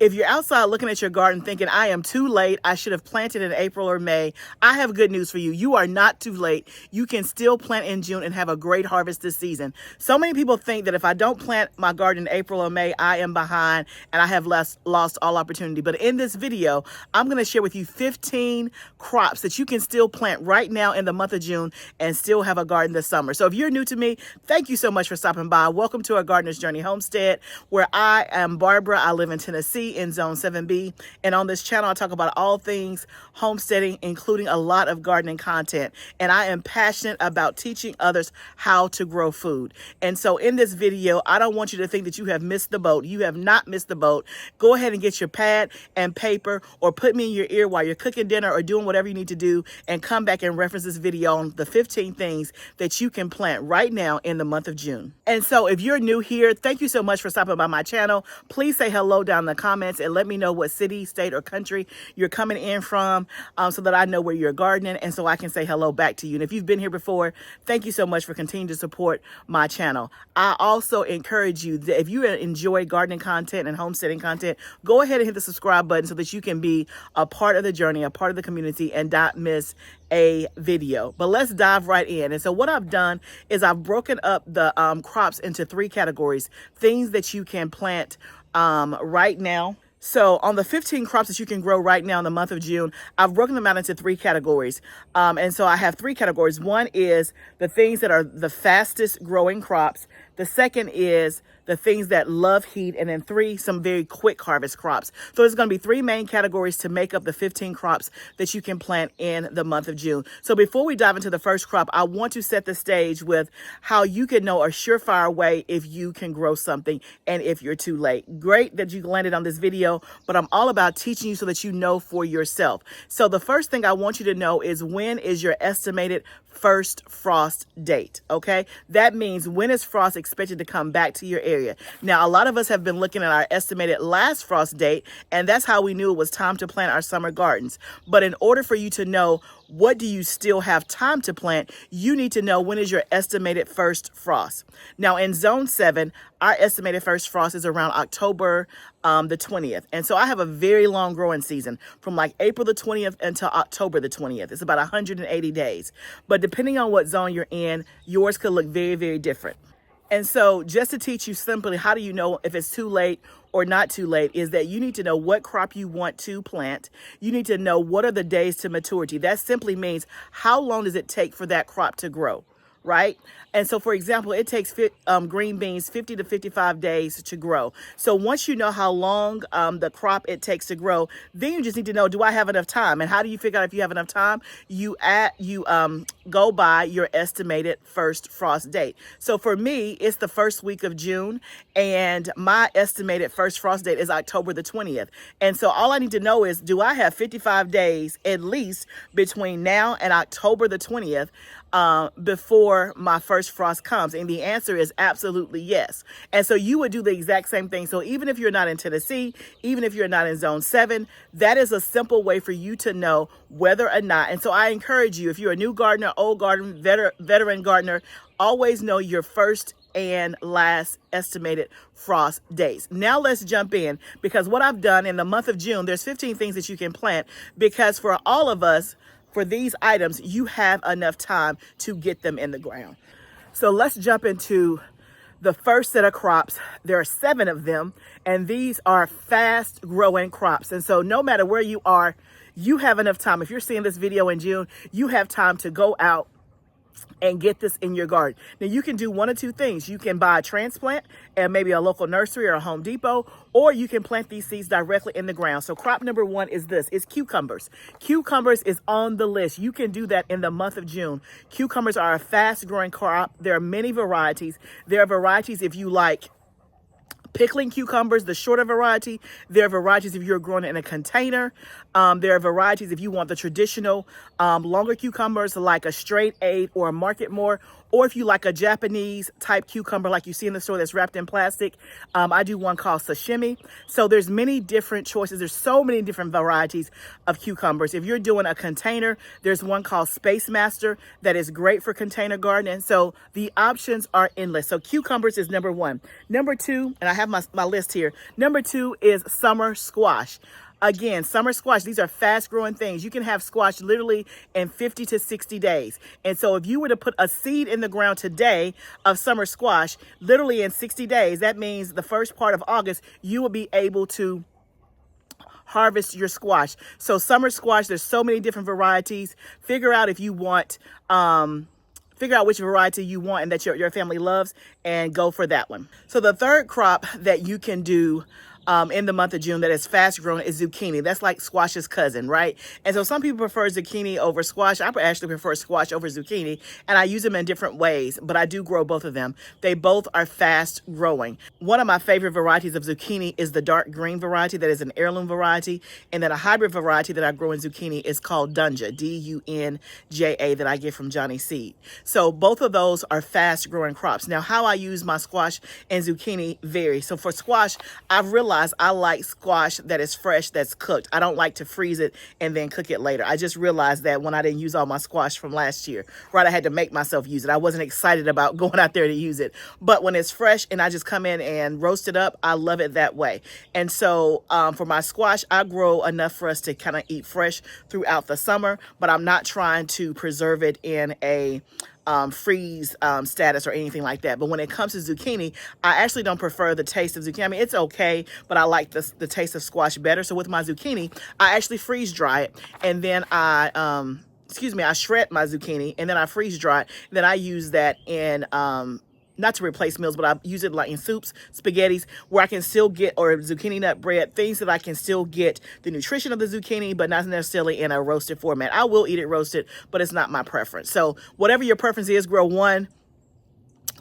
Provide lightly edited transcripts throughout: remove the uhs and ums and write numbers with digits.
If you're outside looking at your garden thinking, I am too late, I should have planted in April or May, I have good news for you. You are not too late. You can still plant in June and have a great harvest this season. So many people think that if I don't plant my garden in April or May, I am behind and I have lost all opportunity. But in this video, I'm going to share with you 15 crops that you can still plant right now in the month of June and still have a garden this summer. So if you're new to me, thank you so much for stopping by. Welcome to our Gardener's Journey Homestead, where I am Barbara. I live in Tennessee in Zone 7B. And on this channel, I talk about all things homesteading, including a lot of gardening content. And I am passionate about teaching others how to grow food. And so in this video, I don't want you to think that you have missed the boat. You have not missed the boat. Go ahead and get your pad and paper, or put me in your ear while you're cooking dinner or doing whatever you need to do, and come back and reference this video on the 15 things that you can plant right now in the month of June. And so if you're new here, thank you so much for stopping by my channel. Please say hello down in the comments and let me know what city, state, or country you're coming in from, so that I know where you're gardening and so I can say hello back to you. And if you've been here before, thank you so much for continuing to support my channel. I also encourage you that if you enjoy gardening content and homesteading content, go ahead and hit the subscribe button so that you can be a part of the journey, a part of the community, and not miss a video. But let's dive right in. And so what I've done is I've broken up the crops into 3 categories: things that you can plant right now. So on the 15 crops that you can grow right now in the month of June, I've broken them out into 3 categories. And so I have 3 categories. One is the things that are the fastest growing crops. The second is the things that love heat. And then 3, some very quick harvest crops. So there's going to be 3 main categories to make up the 15 crops that you can plant in the month of June. So before we dive into the first crop, I want to set the stage with how you can know a surefire way if you can grow something and if you're too late. Great that you landed on this video, but I'm all about teaching you so that you know for yourself. So the first thing I want you to know is, when is your estimated first frost date? Okay, that means, when is frost expected to come back to your area? Now, a lot of us have been looking at our estimated last frost date, and that's how we knew it was time to plant our summer gardens. But in order for you to know what do you still have time to plant, you need to know, when is your estimated first frost. Now, in Zone 7, our estimated first frost is around October the 20th. And so I have a very long growing season, from like April the 20th until October the 20th. It's about 180 days. But depending on what zone you're in, yours could look very, very different. And so just to teach you simply, how do you know if it's too late or not too late, is that you need to know what crop you want to plant. You need to know what are the days to maturity. That simply means, how long does it take for that crop to grow, right? And so, for example, it takes green beans 50 to 55 days to grow. So once you know how long the crop it takes to grow, then you just need to know, do I have enough time? And how do you figure out if you have enough time? You go by your estimated first frost date. So for me, it's the first week of June, and my estimated first frost date is October the 20th. And so all I need to know is, do I have 55 days at least between now and October the 20th before my first frost comes? And the answer is absolutely yes. And so you would do the exact same thing. So even if you're not in Tennessee, even if you're not in Zone 7, that is a simple way for you to know whether or not. And so I encourage you, if you're a new gardener, old gardener, veteran gardener, always know your first and last estimated frost dates. Now let's jump in, because what I've done in the month of June, there's 15 things that you can plant, because for all of us, for these items, you have enough time to get them in the ground. So let's jump into the first set of crops. There are 7 of them, and these are fast growing crops. And so no matter where you are, you have enough time. If you're seeing this video in June, you have time to go out and get this in your garden. Now, you can do one of 2 things. You can buy a transplant at maybe a local nursery or a Home Depot, or you can plant these seeds directly in the ground. So crop number 1 is this. It's cucumbers. Cucumbers is on the list. You can do that in the month of June. Cucumbers are a fast growing crop. There are many varieties. There are varieties if you like pickling cucumbers, the shorter variety. There are varieties if you're growing it in a container. There are varieties if you want the traditional longer cucumbers, like a straight 8 or a market more, Or if you like a Japanese type cucumber like you see in the store that's wrapped in plastic, I do one called sashimi. So there's many different choices. There's so many different varieties of cucumbers. If you're doing a container, there's one called Space Master that is great for container gardening. So the options are endless. So cucumbers is number one. Number two, and I have my list here. Number two is summer squash. Again, summer squash, these are fast growing things. You can have squash literally in 50 to 60 days. And so if you were to put a seed in the ground today of summer squash, literally in 60 days, that means the first part of August, you will be able to harvest your squash. So summer squash, there's so many different varieties. Figure out if you want, figure out which variety you want and that your family loves and go for that one. So the third crop that you can do in the month of June that is fast growing is zucchini. That's like squash's cousin, right? And so some people prefer zucchini over squash. I actually prefer squash over zucchini, and I use them in different ways, but I do grow both of them. They both are fast growing. One of my favorite varieties of zucchini is the dark green variety that is an heirloom variety, and then a hybrid variety that I grow in zucchini is called Dunja, D-U-N-J-A, that I get from Johnny Seed. So both of those are fast growing crops. Now, how I use my squash and zucchini varies. So for squash, I've realized I like squash that is fresh, that's cooked. I don't like to freeze it and then cook it later. I just realized that when I didn't use all my squash from last year, right? I had to make myself use it. I wasn't excited about going out there to use it. But when it's fresh and I just come in and roast it up, I love it that way. And so for my squash, I grow enough for us to kind of eat fresh throughout the summer, but I'm not trying to preserve it in a freeze status or anything like that. But when it comes to zucchini, I actually don't prefer the taste of zucchini. I mean, it's okay, but I like the taste of squash better. So with my zucchini, I actually freeze dry it, and then I shred my zucchini, and then I freeze dry it. Then I use that in not to replace meals, but I use it like in soups, spaghettis, where I can still get, or zucchini nut bread, things that I can still get the nutrition of the zucchini, but not necessarily in a roasted format. I will eat it roasted, but it's not my preference. So whatever your preference is, grow one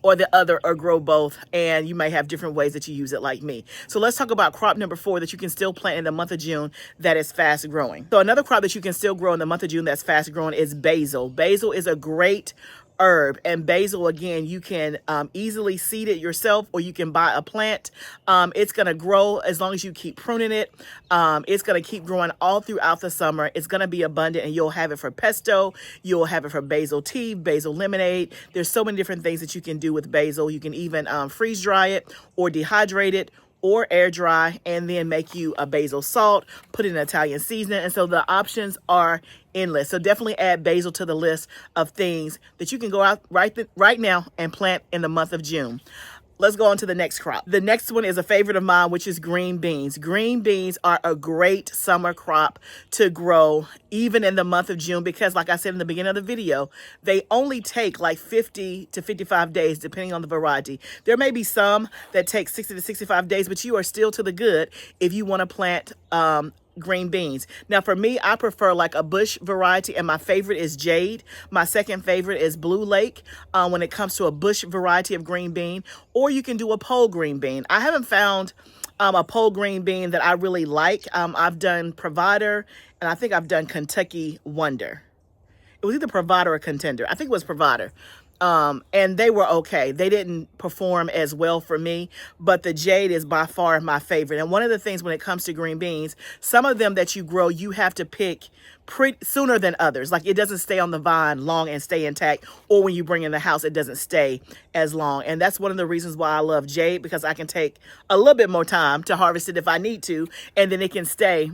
or the other, or grow both, and you may have different ways that you use it like me. So let's talk about crop number 4 that you can still plant in the month of June that is fast growing. So another crop that you can still grow in the month of June that's fast growing is basil. Basil is a great herb, and basil, again, you can easily seed it yourself, or you can buy a plant. It's going to grow as long as you keep pruning it. It's going to keep growing all throughout the summer. It's going to be abundant, and you'll have it for pesto. You'll have it for basil tea, basil lemonade. There's so many different things that you can do with basil. You can even freeze dry it or dehydrate it or air dry, and then make you a basil salt, put it in Italian seasoning. And so the options are endless. So definitely add basil to the list of things that you can go out right now and plant in the month of June. Let's go on to the next crop. The next one is a favorite of mine, which is green beans. Green beans are a great summer crop to grow even in the month of June, because like I said in the beginning of the video, they only take like 50 to 55 days, depending on the variety. There may be some that take 60 to 65 days, but you are still to the good if you want to plant green beans. Now for me, I prefer like a bush variety, and my favorite is Jade. My second favorite is Blue Lake when it comes to a bush variety of green bean, or you can do a pole green bean. I haven't found a pole green bean that I really like. I've done Provider, and I think I've done Kentucky Wonder. It was either Provider or Contender. I think it was Provider. And they were okay. They didn't perform as well for me, but the Jade is by far my favorite. And one of the things when it comes to green beans, some of them that you grow, you have to pick sooner than others. Like it doesn't stay on the vine long and stay intact, or when you bring in the house, it doesn't stay as long. And that's one of the reasons why I love Jade, because I can take a little bit more time to harvest it if I need to, and then it can stay,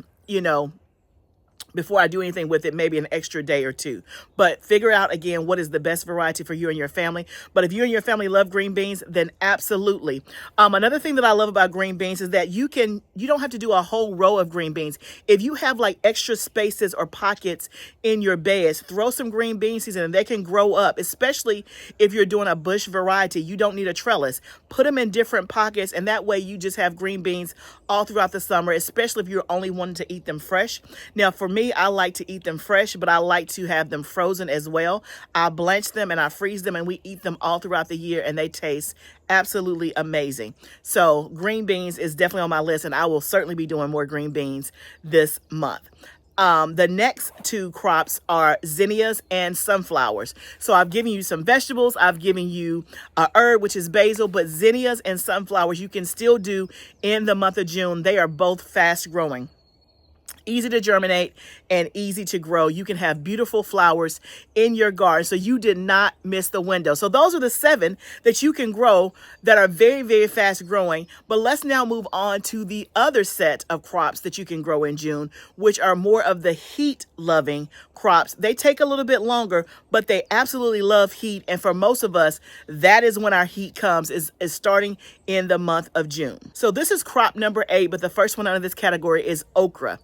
before I do anything with it, maybe an extra day or two. But figure out, again, what is the best variety for you and your family. But if you and your family love green beans, then absolutely. Another thing that I love about green beans is that you don't have to do a whole row of green beans. If you have like extra spaces or pockets in your beds, throw some green bean seeds in and they can grow up, especially if you're doing a bush variety. You don't need a trellis. Put them in different pockets, and that way you just have green beans all throughout the summer, especially if you're only wanting to eat them fresh. Now, for me, I like to eat them fresh, but I like to have them frozen as well. I blanch them and I freeze them, and we eat them all throughout the year, and they taste absolutely amazing. So green beans is definitely on my list, and I will certainly be doing more green beans this month. The next two crops are zinnias and sunflowers. So I've given you some vegetables. I've given you a herb, which is basil, but zinnias and sunflowers you can still do in the month of June. They are both fast growing, easy to germinate, and easy to grow. You can have beautiful flowers in your garden. So you did not miss the window. So those are the 7 that you can grow that are very, very fast growing. But let's now move on to the other set of crops that you can grow in June, which are more of the heat loving crops. They take a little bit longer, but they absolutely love heat. And for most of us, that is when our heat comes, is starting in the month of June. So this is crop number 8, but the first one under this category is okra.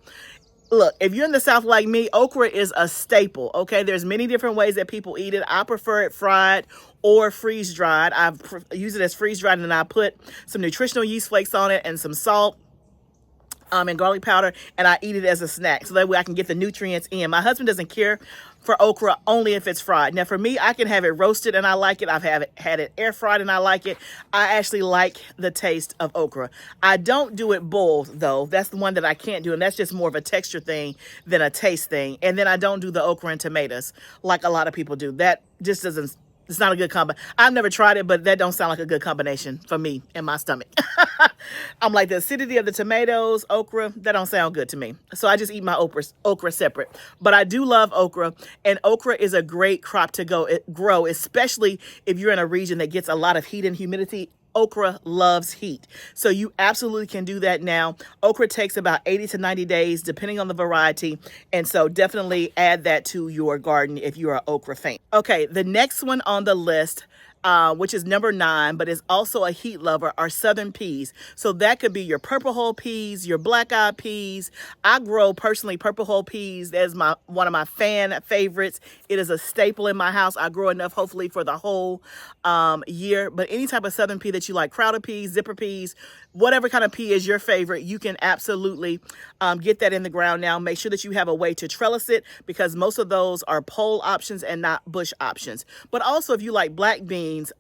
Look, if you're in the South like me, okra is a staple, okay? There's many different ways that people eat it. I prefer it fried or freeze-dried. I use it as freeze-dried, and then I put some nutritional yeast flakes on it and some salt, and garlic powder, and I eat it as a snack so that way I can get the nutrients in. My husband doesn't care for okra only if it's fried. Now for me, I can have it roasted and I like it. I've had it air fried and I like it. I actually like the taste of okra. I don't do it boiled though. That's the one that I can't do, and that's just more of a texture thing than a taste thing. And then I don't do the okra and tomatoes like a lot of people do. That just doesn't, it's not a good combo. I've never tried it, but that don't sound like a good combination for me and my stomach. I'm like, the acidity of the tomatoes, okra, that don't sound good to me. So I just eat my okra separate. But I do love okra, and okra is a great crop to grow, especially if you're in a region that gets a lot of heat and humidity. Okra loves heat. So you absolutely can do that now. Okra takes about 80 to 90 days, depending on the variety. And so definitely add that to your garden if you're an okra fan. Okay, the next one on the list, which is number 9, but is also a heat lover, are southern peas. So that could be your purple hull peas, your black eyed peas. I grow personally purple hull peas. That is one of my fan favorites. It is a staple in my house. I grow enough hopefully for the whole year. But any type of southern pea that you like, crowder peas, zipper peas, whatever kind of pea is your favorite, you can absolutely get that in the ground now. Make sure that you have a way to trellis it, because most of those are pole options and not bush options. But also if you like black beans,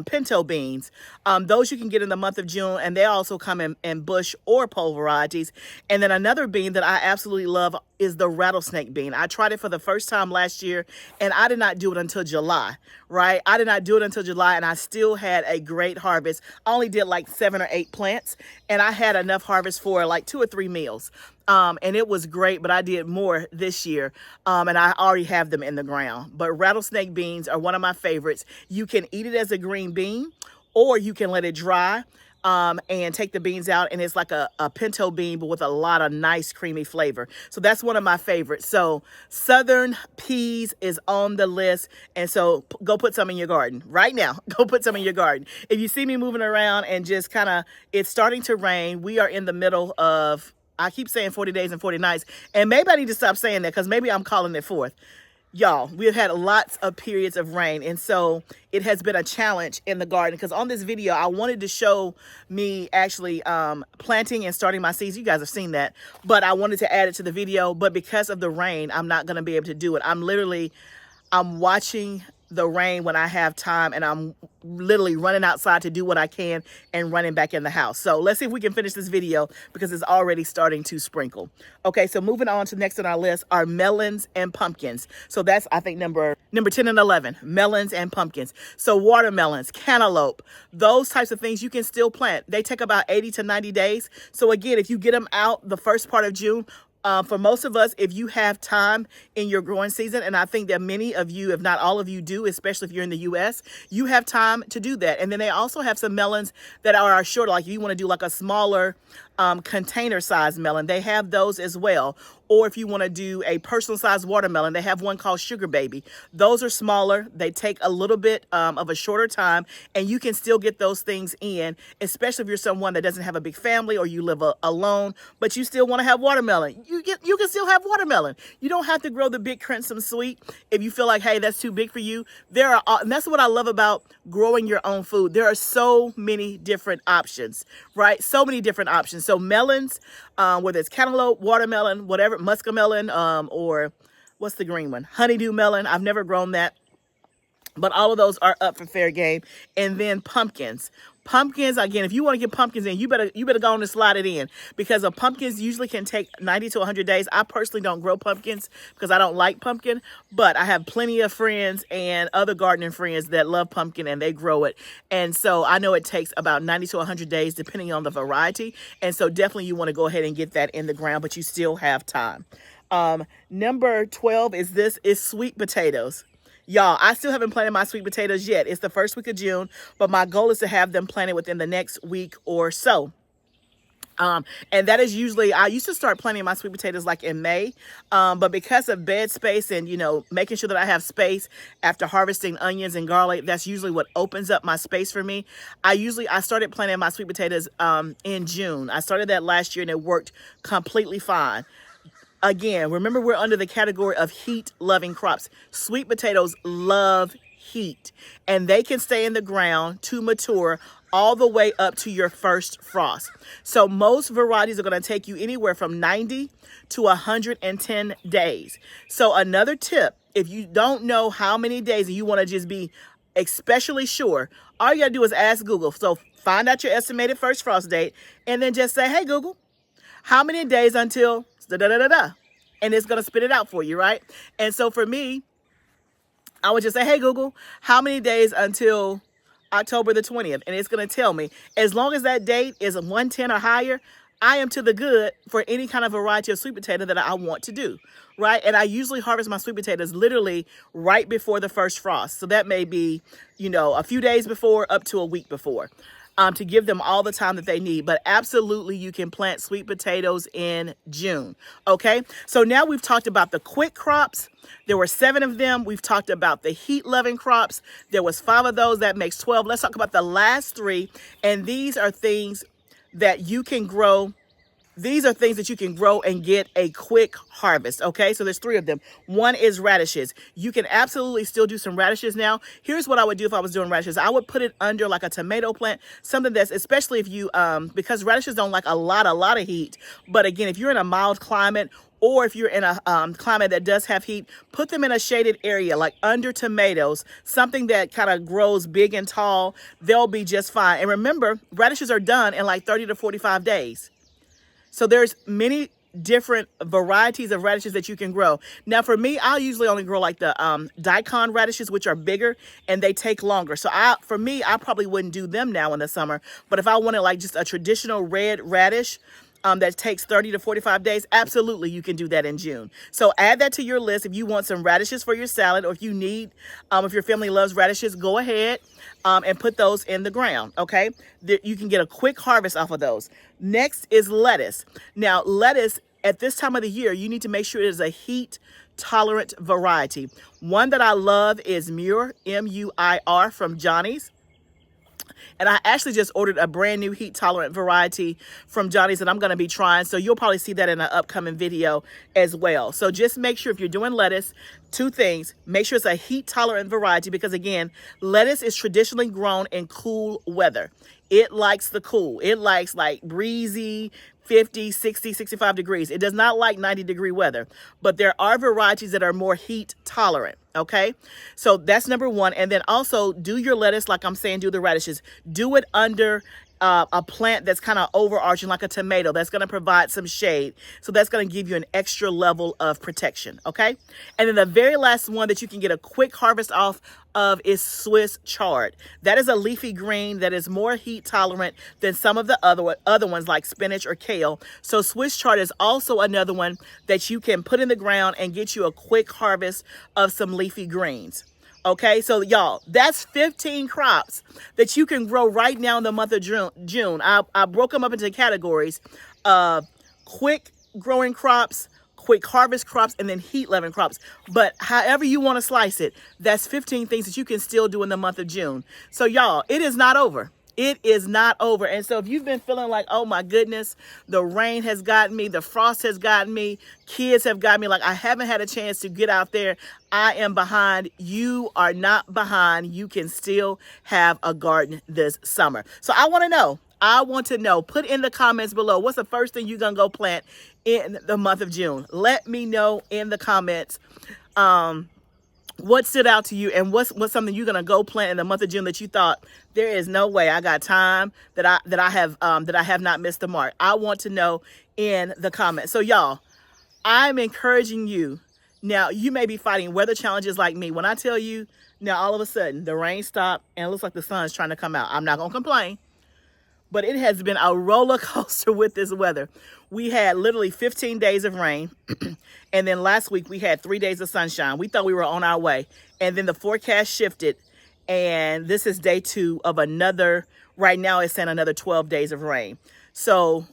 pinto beans, those you can get in the month of June, and they also come in bush or pole varieties. And then another bean that I absolutely love is the rattlesnake bean. I tried it for the first time last year, and I did not do it until July, right? I did not do it until July, and I still had a great harvest. I only did like 7 or 8 plants, and I had enough harvest for like 2 or 3 meals. And it was great, but I did more this year, and I already have them in the ground. But rattlesnake beans are one of my favorites. You can eat it as a green bean, or you can let it dry and take the beans out, and it's like a pinto bean, but with a lot of nice creamy flavor. So that's one of my favorites. So southern peas is on the list, and so go put some in your garden right now. Go put some in your garden. If you see me moving around and just kind of, it's starting to rain. We are in the middle of, I keep saying 40 days and 40 nights, and maybe I need to stop saying that because maybe I'm calling it forth. Y'all, we've had lots of periods of rain, and so it has been a challenge in the garden, because on this video, I wanted to show me actually planting and starting my seeds. You guys have seen that, but I wanted to add it to the video, but because of the rain, I'm not going to be able to do it. I'm watching the rain when I have time, and I'm literally running outside to do what I can and running back in the house. So let's see if we can finish this video, because it's already starting to sprinkle. Okay, so moving on to next on our list are melons and pumpkins. So that's, I think, number 10 and 11, melons and pumpkins. So watermelons, cantaloupe, those types of things you can still plant. They take about 80 to 90 days. So again, if you get them out the first part of June, for most of us, if you have time in your growing season, and I think that many of you, if not all of you do, especially if you're in the U.S., you have time to do that. And then they also have some melons that are shorter, like if you want to do like a smaller container size melon, they have those as well. Or if you want to do a personal size watermelon, they have one called Sugar Baby. Those are smaller. They take a little bit of a shorter time, and you can still get those things in, especially if you're someone that doesn't have a big family or you live alone, but you still want to have watermelon. You can still have watermelon. You don't have to grow the big crimson sweet if you feel like, hey, that's too big for you. And that's what I love about growing your own food. There are so many different options, right? So many different options. So melons, whether it's cantaloupe, watermelon, whatever, muskmelon, or what's the green one? Honeydew melon. I've never grown that. but all of those are up for fair game. And then pumpkins. Pumpkins, again, if you want to get pumpkins in, you better go on and slide it in, because the pumpkins usually can take 90 to 100 days. I personally don't grow pumpkins because I don't like pumpkin, but I have plenty of friends and other gardening friends that love pumpkin and they grow it. And so I know it takes about 90 to 100 days depending on the variety. And so definitely you want to go ahead and get that in the ground, but you still have time. Number 12 is sweet potatoes. Y'all, I still haven't planted my sweet potatoes yet. It's the first week of June, but my goal is to have them planted within the next week or so. And that is usually, I used to start planting my sweet potatoes like in May, but because of bed space and, making sure that I have space after harvesting onions and garlic, that's usually what opens up my space for me. I started planting my sweet potatoes in June. I started that last year and it worked completely fine. Again, remember, we're under the category of heat-loving crops. Sweet potatoes love heat, and they can stay in the ground to mature all the way up to your first frost. So most varieties are going to take you anywhere from 90 to 110 days. So another tip, if you don't know how many days and you want to just be especially sure, all you got to do is ask Google. So find out your estimated first frost date and then just say, hey, Google, how many days until da da da da da, and it's gonna spit it out for you, right? And so for me, I would just say, hey Google, how many days until October the 20th? And it's gonna tell me. As long as that date is 110 or higher, I am to the good for any kind of variety of sweet potato that I want to do, right? And I usually harvest my sweet potatoes literally right before the first frost. So that may be, a few days before up to a week before. To give them all the time that they need. But absolutely, you can plant sweet potatoes in June. Okay, so now we've talked about the quick crops. There were 7 of them. We've talked about the heat-loving crops. There was 5 of those. That makes 12. Let's talk about the last 3. And these are things that you can grow. These are things that you can grow and get a quick harvest, okay? So there's 3 of them. One is radishes. You can absolutely still do some radishes now. Here's what I would do if I was doing radishes. I would put it under like a tomato plant, something that's, especially if you, because radishes don't like a lot of heat. But again, if you're in a mild climate or if you're in a climate that does have heat, put them in a shaded area, like under tomatoes, something that kind of grows big and tall. They'll be just fine. And remember, radishes are done in like 30 to 45 days. So there's many different varieties of radishes that you can grow. Now for me, I'll usually only grow like the daikon radishes, which are bigger and they take longer. So for me, I probably wouldn't do them now in the summer. But if I wanted like just a traditional red radish, that takes 30 to 45 days, absolutely you can do that in June. So add that to your list if you want some radishes for your salad, or if you need, if your family loves radishes, go ahead and put those in the ground, okay? You can get a quick harvest off of those. Next is lettuce. Now, lettuce, at this time of the year, you need to make sure it is a heat-tolerant variety. One that I love is Muir, M-U-I-R, from Johnny's. And I actually just ordered a brand new heat tolerant variety from Johnny's that I'm going to be trying. So you'll probably see that in an upcoming video as well. So just make sure if you're doing lettuce, 2 things. Make sure it's a heat tolerant variety because, again, lettuce is traditionally grown in cool weather. It likes the cool. It likes like breezy, 50, 60, 65 degrees. It does not like 90-degree weather, but there are varieties that are more heat tolerant, okay? So that's number 1. And then also do your lettuce, like I'm saying, do the radishes. Do it under a plant that's kind of overarching, like a tomato, that's going to provide some shade. So that's going to give you an extra level of protection, okay? And then the very last one that you can get a quick harvest off of is Swiss chard. That is a leafy green that is more heat tolerant than some of the other ones like spinach or kale. So Swiss chard is also another one that you can put in the ground and get you a quick harvest of some leafy greens. Okay, so y'all, that's 15 crops that you can grow right now in the month of June. I broke them up into categories of quick growing crops, quick harvest crops, and then heat-loving crops. But however you want to slice it, that's 15 things that you can still do in the month of June. So y'all, it is not over. It is not over. And so if you've been feeling like, oh my goodness, the rain has gotten me, the frost has gotten me, kids have got me, like I haven't had a chance to get out there, I am behind. You are not behind. You can still have a garden this summer. So I want to know, put in the comments below, what's the first thing you're going to go plant in the month of June? Let me know in the comments. What stood out to you, and what's something you're gonna go plant in the month of June that you thought there is no way I got time, that I have not missed the mark? I want to know in the comments. So y'all, I'm encouraging you. Now, you may be fighting weather challenges like me. When I tell you, now all of a sudden the rain stopped and it looks like the sun's trying to come out. I'm not gonna complain, but it has been a roller coaster with this weather. We had literally 15 days of rain. And then last week we had 3 days of sunshine. We thought we were on our way. And then the forecast shifted. And this is day 2 of another, right now it's saying another 12 days of rain. So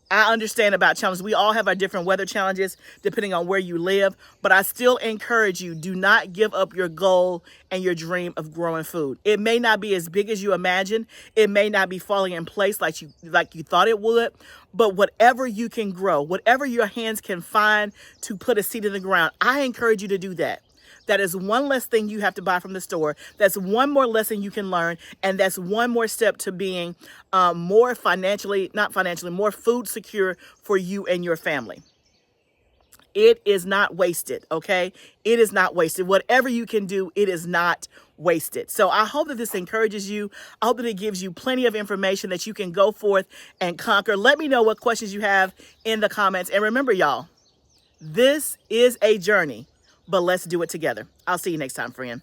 I understand about challenges. We all have our different weather challenges depending on where you live, but I still encourage you, do not give up your goal and your dream of growing food. It may not be as big as you imagine. It may not be falling in place like you thought it would, but whatever you can grow, whatever your hands can find to put a seed in the ground, I encourage you to do that. That is one less thing you have to buy from the store. That's one more lesson you can learn. And that's one more step to being more more food secure for you and your family. It is not wasted, okay? It is not wasted. Whatever you can do, it is not wasted. So I hope that this encourages you. I hope that it gives you plenty of information that you can go forth and conquer. Let me know what questions you have in the comments. And remember, y'all, this is a journey, but let's do it together. I'll see you next time, friend.